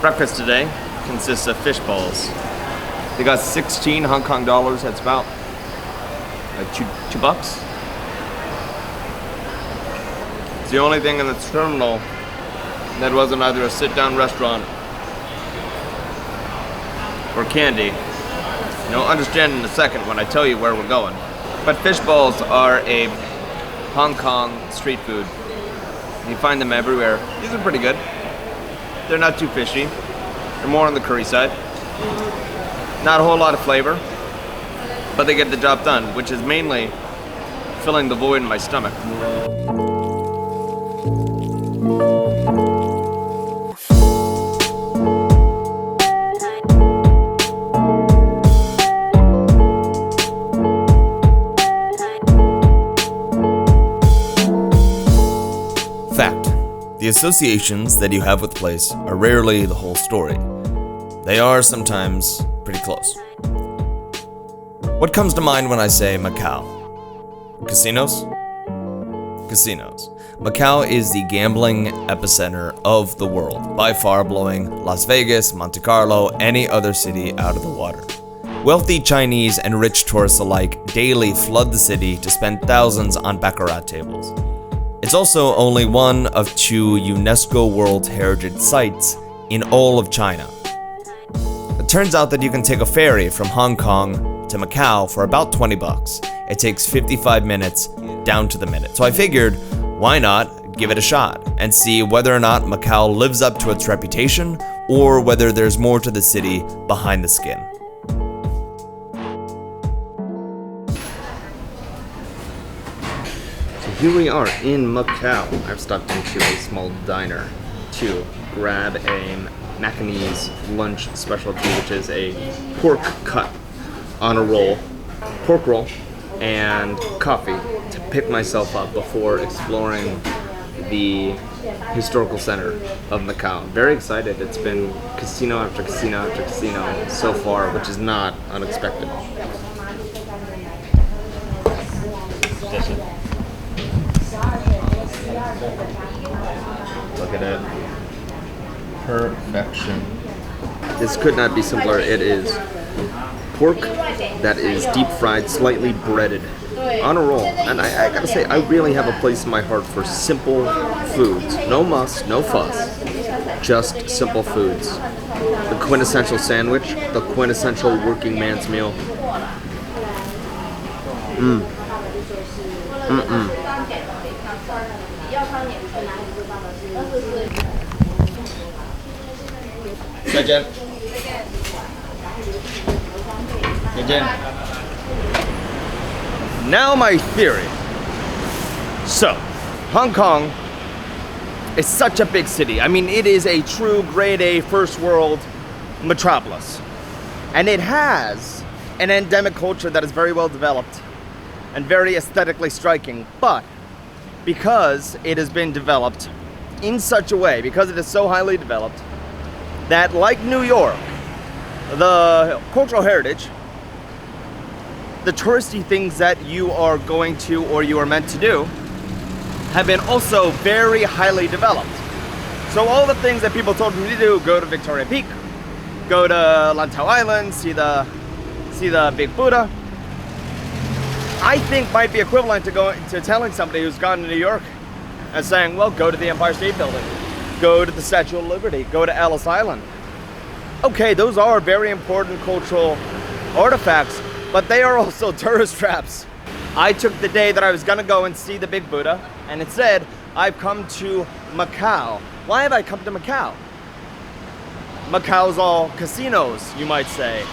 Breakfast today consists of fish balls. They got 16 Hong Kong dollars. That's about two bucks. It's the only thing in the terminal that wasn't either a sit-down restaurant or candy. You'll understand in a second when I tell you where we're going. But fish balls are a Hong Kong street food. You find them everywhere. These are pretty good. They're not too fishy. They're more on the curry side. Not a whole lot of flavor, but they get the job done, which is mainly filling the void in my stomach. Fact: the associations that you have with place are rarely the whole story. They are sometimes pretty close. What comes to mind when I say Macau? Casinos? Casinos. Macau is the gambling epicenter of the world, by far blowing Las Vegas, Monte Carlo, any other city out of the water. Wealthy Chinese and rich tourists alike daily flood the city to spend thousands on baccarat tables. It's also only one of 2 UNESCO World Heritage Sites in all of China. It turns out that you can take a ferry from Hong Kong to Macau for about 20 bucks. It takes 55 minutes down to the minute. So I figured, why not give it a shot and see whether or not Macau lives up to its reputation or whether there's more to the city behind the skin. Here we are in Macau. I've stopped into a small diner to grab a Macanese lunch specialty, which is a pork cut on a roll, pork roll, and coffee to pick myself up before exploring the historical center of Macau. Very excited. It's been casino after casino after casino so far, which is not unexpected. Look at it. Perfection. This could not be simpler. It is pork that is deep fried, slightly breaded on a roll. And I gotta say, I really have a place in my heart for simple foods. No muss, no fuss. Just simple foods. The quintessential sandwich, the quintessential working man's meal. Now my theory. So, Hong Kong is such a big city. I mean, it is a true grade A first world metropolis. And it has an endemic culture that is very well developed and very aesthetically striking. But because it has been developed in such a way, because it is so highly developed, that like New York, the cultural heritage, the touristy things that you are going to or you are meant to do have been also very highly developed. So all the things that people told me to do, go to Victoria Peak, go to Lantau Island, see the Big Buddha, I think might be equivalent to telling somebody who's gone to New York and saying, well, go to the Empire State Building, go to the Statue of Liberty, go to Ellis Island. Okay, those are very important cultural artifacts, but they are also tourist traps. I took the day that I was gonna go and see the Big Buddha, and instead, I've come to Macau. Why have I come to Macau? Macau's all casinos, you might say.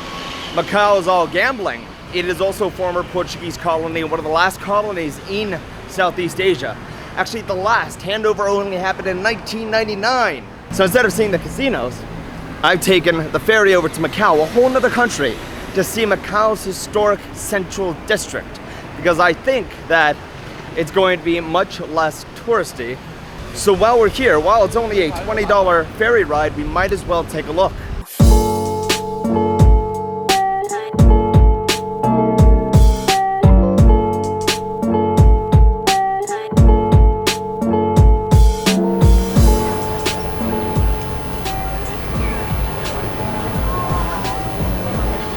Macau is all gambling. It is also a former Portuguese colony, one of the last colonies in Southeast Asia. Actually, the last handover only happened in 1999. So instead of seeing the casinos, I've taken the ferry over to Macau, a whole nother country, to see Macau's historic central district, because I think that it's going to be much less touristy. So while we're here, while it's only a $20 ferry ride, we might as well take a look.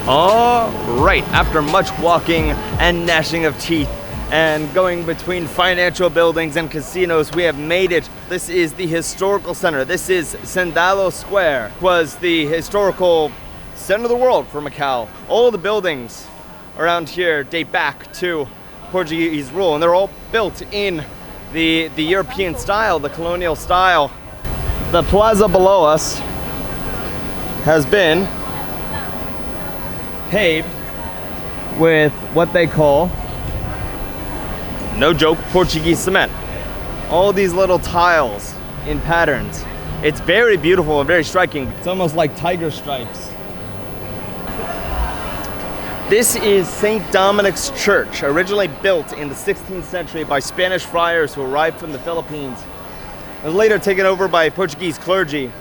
All right, after much walking and gnashing of teeth and going between financial buildings and casinos, we have made it. This is the historical center. This is Sandalo Square. It was the historical center of the world for Macau. All the buildings around here date back to Portuguese rule, and they're all built in the European style, the colonial style. The plaza below us has been paved with what they call, no joke, Portuguese cement. All these little tiles in patterns. It's very beautiful and very striking. It's almost like tiger stripes. This is St. Dominic's Church, originally built in the 16th century by Spanish friars who arrived from the Philippines. It was later taken over by Portuguese clergy,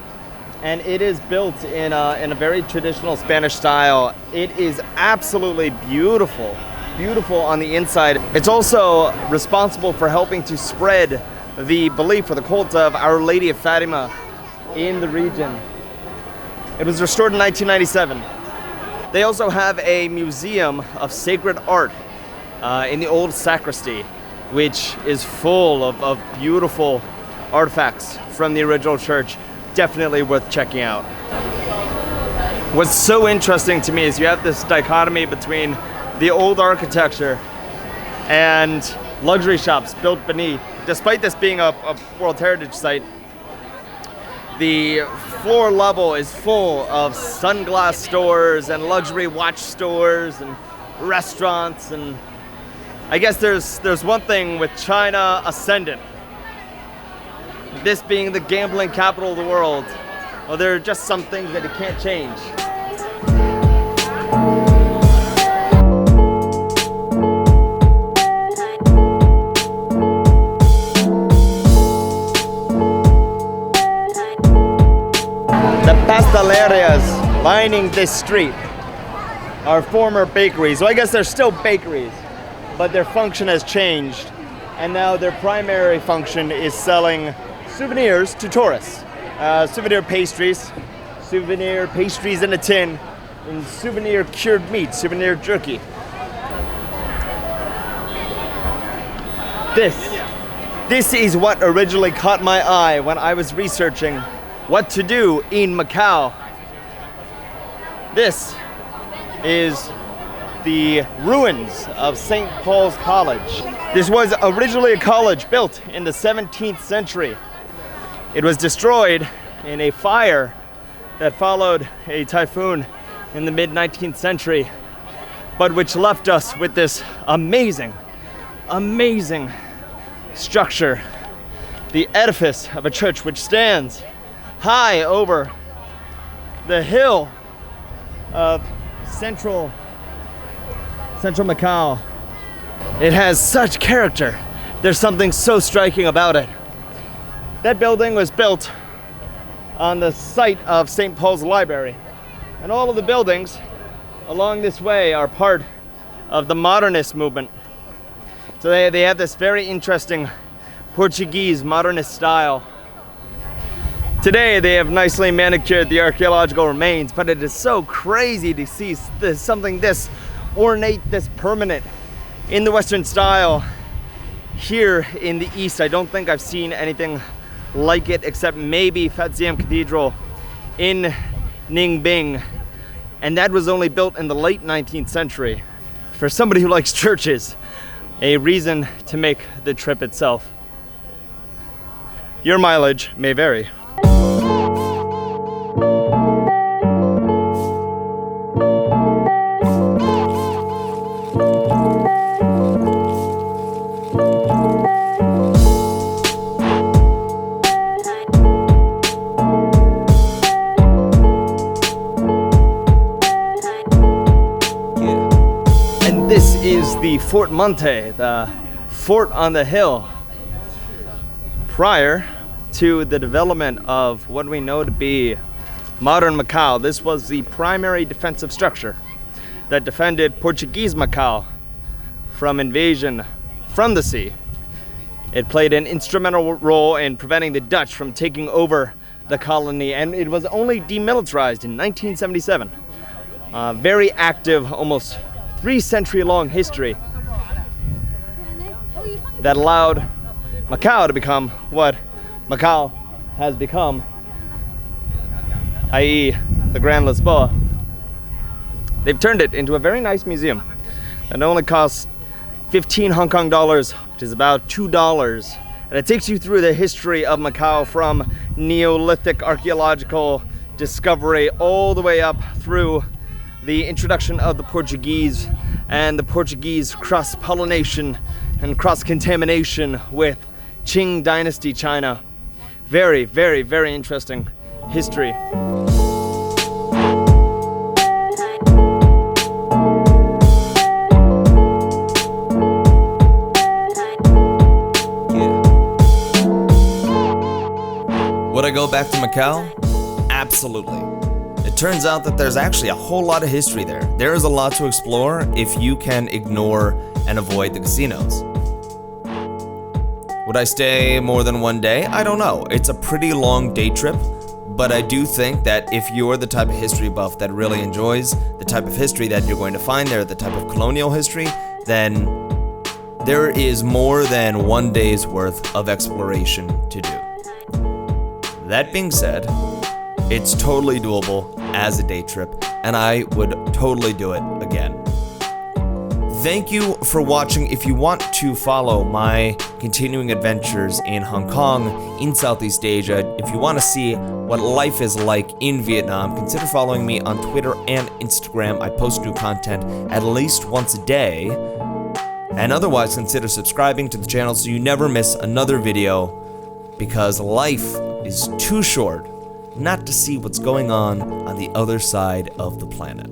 and it is built in a very traditional Spanish style. It is absolutely beautiful, beautiful on the inside. It's also responsible for helping to spread the belief or the cult of Our Lady of Fatima in the region. It was restored in 1997. They also have a museum of sacred art in the old sacristy, which is full of beautiful artifacts from the original church. Definitely worth checking out. What's so interesting to me is you have this dichotomy between the old architecture and luxury shops built beneath. Despite this being a World Heritage Site, the floor level is full of sunglass stores and luxury watch stores and restaurants, and I guess there's one thing with China ascendant, this being the gambling capital of the world. Well, there are just some things that you can't change. The pastelerias lining this street are former bakeries. Well, I guess they're still bakeries, but their function has changed, and now their primary function is selling souvenirs to tourists. Souvenir pastries in a tin, and souvenir cured meat, souvenir jerky. This is what originally caught my eye when I was researching what to do in Macau. This is the ruins of St. Paul's College. This was originally a college built in the 17th century. It was destroyed in a fire that followed a typhoon in the mid-19th century, but which left us with this amazing structure, the edifice of a church which stands high over the hill of central Macau. It has such character. There's something so striking about it. That building was built on the site of St. Paul's Library, and all of the buildings along this way are part of the modernist movement. So they have this very interesting Portuguese modernist style. Today they have nicely manicured the archaeological remains, but it is so crazy to see something this ornate, this permanent in the Western style here in the East. I don't think I've seen anything like it except maybe Fatsiam Cathedral in Ningbing, and that was only built in the late 19th century. For somebody who likes churches, a reason to make the trip itself. Your mileage may vary. This is the Fort Monte, the fort on the hill. Prior to the development of what we know to be modern Macau, this was the primary defensive structure that defended Portuguese Macau from invasion from the sea. It played an instrumental role in preventing the Dutch from taking over the colony, and it was only demilitarized in 1977 Very active, almost 3-century long history that allowed Macau to become what Macau has become, i.e. the Grand Lisboa. They've turned it into a very nice museum that only costs 15 Hong Kong dollars, which is about $2. And it takes you through the history of Macau from Neolithic archaeological discovery all the way up through the introduction of the Portuguese and the Portuguese cross-pollination and cross-contamination with Qing Dynasty China. Very, very, very interesting history. Would I go back to Macau? Absolutely. It turns out that there's actually a whole lot of history there. There is a lot to explore if you can ignore and avoid the casinos. Would I stay more than one day? I don't know. It's a pretty long day trip, but I do think that if you're the type of history buff that really enjoys the type of history that you're going to find there, the type of colonial history, then there is more than one day's worth of exploration to do. That being said, it's totally doable as a day trip, and I would totally do it again. Thank you for watching. If you want to follow my continuing adventures in Hong Kong, in Southeast Asia, if you want to see what life is like in Vietnam, consider following me on Twitter and Instagram. I post new content at least once a day. And otherwise, consider subscribing to the channel so you never miss another video, because life is too short not to see what's going on the other side of the planet.